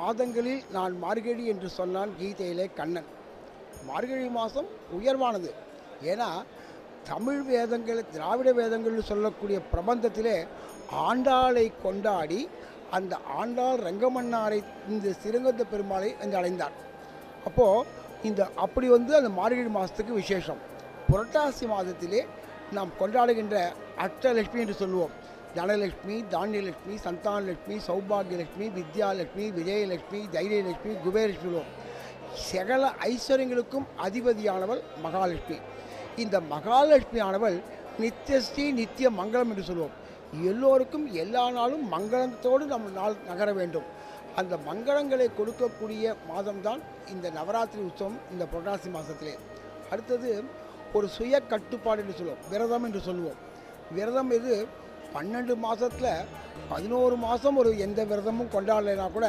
மாதங்களில் நான் மார்கழி என்று சொன்னான் கீதையிலே கண்ணன். மார்கழி மாதம் உயர்வானது. ஏன்னா தமிழ் வேதங்கள், திராவிட வேதங்கள் சொல்லக்கூடிய பிரபந்தத்திலே ஆண்டாளை கொண்டாடி அந்த ஆண்டாள் ரங்கமன்னாரை, இந்த சிறுங்கந்த பெருமாளை என்று அடைந்தார். அப்போது அப்படி அந்த மார்கழி மாதத்துக்கு விசேஷம். புரட்டாசி மாதத்திலே நாம் கொண்டாடுகின்ற அஷ்டலட்சுமி என்று சொல்லுவோம். தனலட்சுமி, தானியலட்சுமி, சந்தானலட்சுமி, சௌபாகியலட்சுமி, வித்யாலட்சுமி, விஜயலட்சுமி, தைரியலட்சுமி, குபேரலட்சுமி சொல்லுவோம். சகல ஐஸ்வர்யங்களுக்கும் அதிபதியானவள் மகாலட்சுமி. இந்த மகாலட்சுமி ஆனவள் நித்தியஸ்ரீ, நித்திய மங்களம் என்று சொல்லுவோம். எல்லோருக்கும் எல்லா நாளும் மங்களத்தோடு நம்ம நாள் நகர வேண்டும். அந்த மங்களங்களை கொடுக்கக்கூடிய மாதம்தான் இந்த நவராத்திரி உற்சவம், இந்த புரட்டாசி மாதத்திலே. அடுத்தது ஒரு சுய கட்டுப்பாடு என்று சொல்லுவோம், விரதம் என்று சொல்லுவோம். விரதம் இது 12 மாதத்தில் 11 மாதம் ஒரு எந்த விரதமும் கொண்டாடலைன்னா கூட